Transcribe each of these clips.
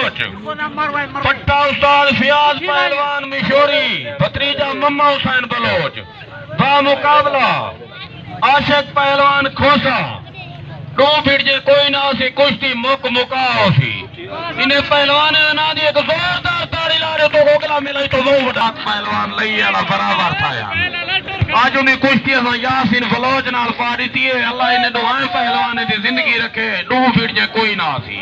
Bloch. पट्टा उस्ताद फियाज पहलवान मिशोरी भतीजा मम्मा हुसैन बलोच। मुकाबला आशिक पहलवान खोसा। दो भिड़जे कोई ना सी कुश्ती मुक मुकाओ सी। इन्हें पहलवान ना दी एक जोरदार ताड़ी ला रहे तो गोगला मिला तो वो बड़ा पहलवान लई वाला बराबर था यार। आज उन्हें कुश्ती यासीन बलोच नाल पा दी है। अल्लाह इन्हें दुआएं पहलवान की जिंदगी रखे। दो भिड़जे कोई ना सी।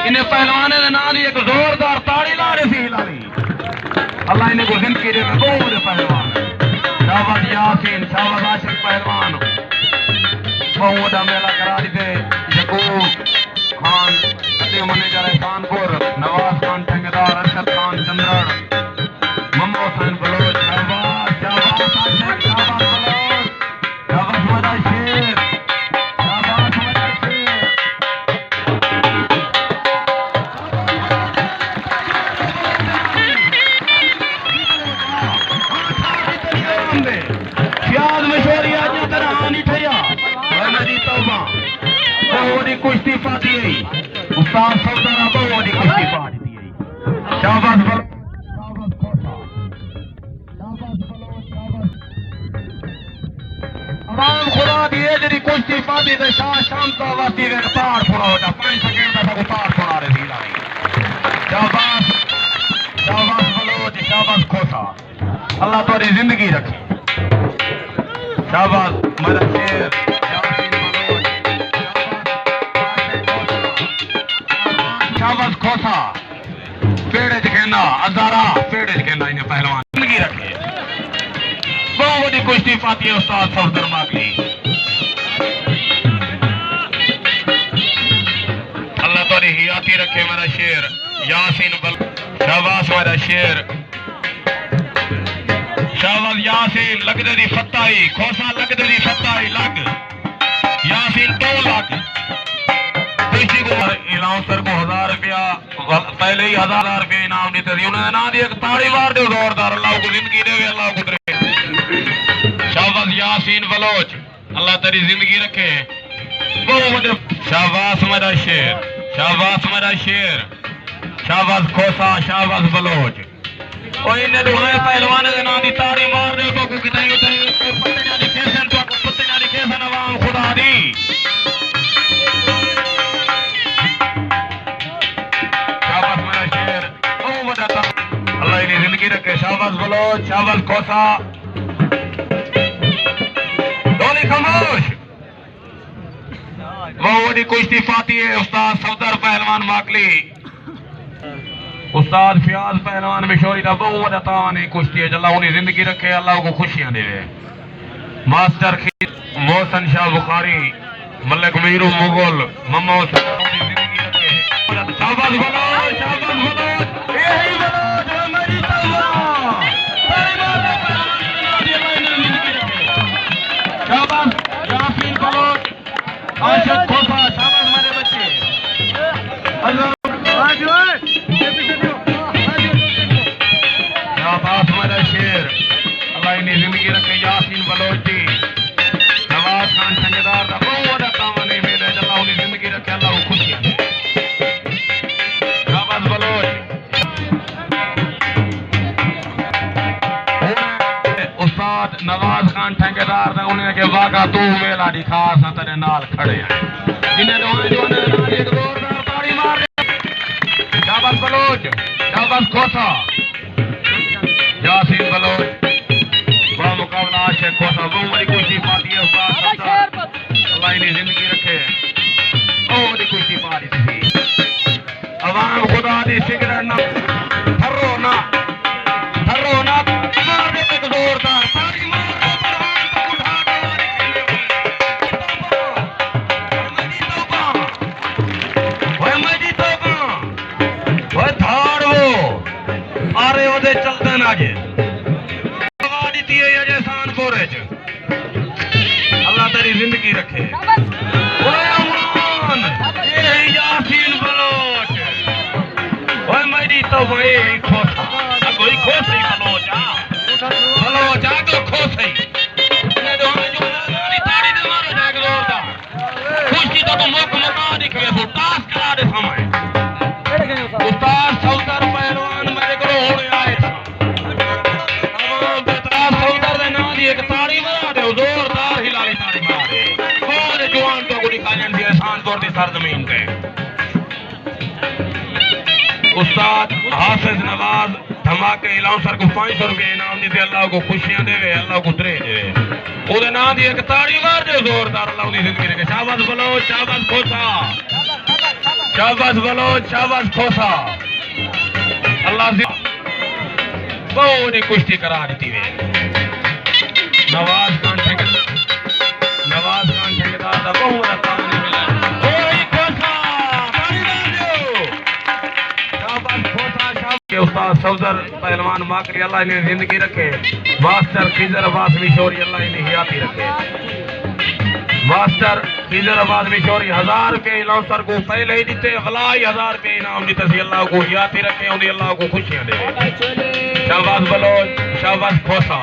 इन्हें पहलवान ना दी एक जोरदार ताड़ी ला रहे सी हिलाली। अल्लाह इन्हें को जिंदगी दे दो पहलवान। शाबाश यासीन, शाबाश आशिक पहलवान। बहुत मेला करा दी थे। यकूब खान मैनेजर कानपुर, नवाज खान ठेकेदार, अरशद खान चंद्रण, मम्मा हुसैन बलोच। शाबाश शाबाश आशिक, शाबाश बलोच, शाबाश मजा शेर, शाबाश मजा शेर। फियाज मिशोरी आज तरह आनी ठया मेरी तौबा बहुरी कुश्ती पाती है। उस्ताद सौदारा बहुरी कुश्ती पाती है। शाबाश बलो, शाबाश खोसा, शाबाश बलो, शाबाश। अवाम खुदा दिए जरी कुश्ती पाती तो शाम तो वास्ती वे तार थोड़ा होता 5 सेकंड का सब तार थोड़ा रे दी लाई। शाबाश शाबाश बलो, शाबाश खोसा। अल्लाह तुम्हारी जिंदगी रखे। शाबाश मेरा शेर, शाबाश खोसा। पेड़े कहना अजारा पेड़े कहना इन्हें पहलवान जिंदगी रखे। बहुत बड़ी कुश्ती पाती है उस्ताद सफदर माकली। अल्लाह तोरी हियाती रखे मेरा शेर यासीन बल। शाबाश मेरा शेर, शाबाश यासीन। लगदे दी फत्ताई खोसा, लगदे दी फत्ताई लग यासीन 2 लाख। कुश्ती को अनाउंसर को 1000 रुपया पहले ही 1000 रुपया इनाम देते थे। उन्होंने ना दी एक ताड़ी मार दो जोरदार। अल्लाह को जिंदगी देवे, अल्लाह को दे। शाबाश यासीन बलोच, अल्लाह तेरी जिंदगी रखे। शाबाश मेरा शेर, शाबाश मेरा शेर, शाबाश खोसा, शाबाश बलोच। और इन्हें दुआएं पहलवान के नाम दी ताड़ी मार दे तो कितने पत्ते ना दिखे सन तो पत्ते ना दिखे सन अवाम खुदा दी। शाबाश मेरा शेर, ओ बड़ा अल्लाह इन्हें जिंदगी रखे। शाबाश बलोच, शाबाश खोसा। डोली खामोश। वो बड़ी कुश्ती पाती है उस्ताद सफदर पहलवान माकली, उस्ताद फियाज पहलवान मिशोरी का बहुत तावान कुश्ती है। अल्लाह उन्हें जिंदगी रखे, अल्लाह को खुशियां देवे। मास्टर मोहसन शाह बुखारी, मलिक मीरू मुगल, मम्मा हुसैन जिंदगी रखे। शाबाश बलो, शाबाश बलो, यही बलो जो मेरी तौबा। शाबाश यासीन बलो, आशिक खोसा। शाबाश मेरे बच्चे। अल्लाह शाबाश मेरा शेर, अल्लाह इन्हें जिंदगी रखे। यासीन बलोच जी, नवाज खान ठेकेदार का बहुत तावान मेले। अल्लाह उन्हें जिंदगी रखे, अल्लाह को खुशियां दे। शाबाश बलोच। उस्ताद नवाज खान ठेकेदार का उन्हें के वाका तू मेला दिखा सा तेरे नाल खड़े हैं। इन्हें दोनों जो ने नाल एक जोरदार ताड़ी मार दे। शाबाश बलोच, शाबाश खोसा, यासीन बलोच। वह मुकाबला आशिक खोसा। बहुत बड़ी कुश्ती पाती है उस्ताद सफदर, अल्लाह इन्हें जिंदगी रखे। बहुत बड़ी कुश्ती पा रही थी। अवाम खुदा दी सिगरेट ना थर्रो ना मार दे एक जोरदार ताड़ी मार दे। मेरी तौबा वो धार वो अरे वो चलते ना जे अल्लाह तेरी जिंदगी रखे। यासीन बलोच, मेरी तो वही खोसा, कोई खोसी बलोच बलोच तो खोसी। ताड़ी दे मारो जाके जोरदार। खुशी तो मुक मुका दिखे टास्क करा दे समय। उस्ताद सौदर पहलवान मेरे को होने आए था बेताब सौदर दे नाम दी एक ताड़ी मार दे जोरदार हिलाली ताड़ी मार दे और जवान तो को निकालन दी आसान तौर दी सरजमीन पे उस्ताद हाफिज नवाज धमाके इलाउंसर को 500 रुपए इनाम दी अल्लाह को खुशियां देवे अल्लाह को दरे देवे ओदे नाम दी एक ताड़ी मार दे जोरदार अल्लाह दी जिंदगी रखे शाबाश बोलो शाबाश खोसा शाबाश बोलो शाबाश खोसा अल्लाह से बहुत कुश्ती करा दी वे नवाज खान ठेकेदार दा बहुत बड़ा काम नहीं मिला ओए खोसा ताड़ी मार दो शाबाश खोसा शाबाश के उस्ताद सौदर पहलवान बाकरी अल्लाह ने जिंदगी रखे मास्टर खिजर अब्बास मिशोरी अल्लाह ने हयाती रखे मास्टर खिजर अब्बास मिशोरी 1000 रुपए इलाउंसर को पहले ही दिते वलाई 1000 रुपए इनाम दिते सी अल्लाह को हयाती रखे उन्हें अल्लाह को खुशियां दे शाबाश बलोच शाबाश खोसा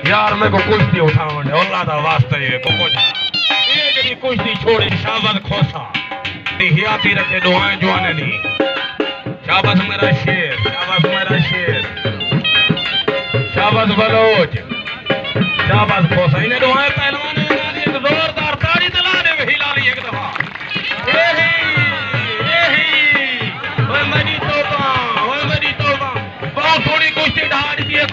यार मैं को कुश्ती उठावन अल्लाह दा वास्ता है को ये जड़ी कुश्ती छोड़े शाबाश खोसा हयाती रखे दुआएं जुआने दी शाबाश मेरा शेर शाबाश बलोच शाबाश खोसा इन्हें दुआएं पहलवान ने एक जोरदार ताड़ी दिला दे हिलाली एक दफा ओए मेरी तौबा बहुत थोड़ी कुश्ती ढाल दी है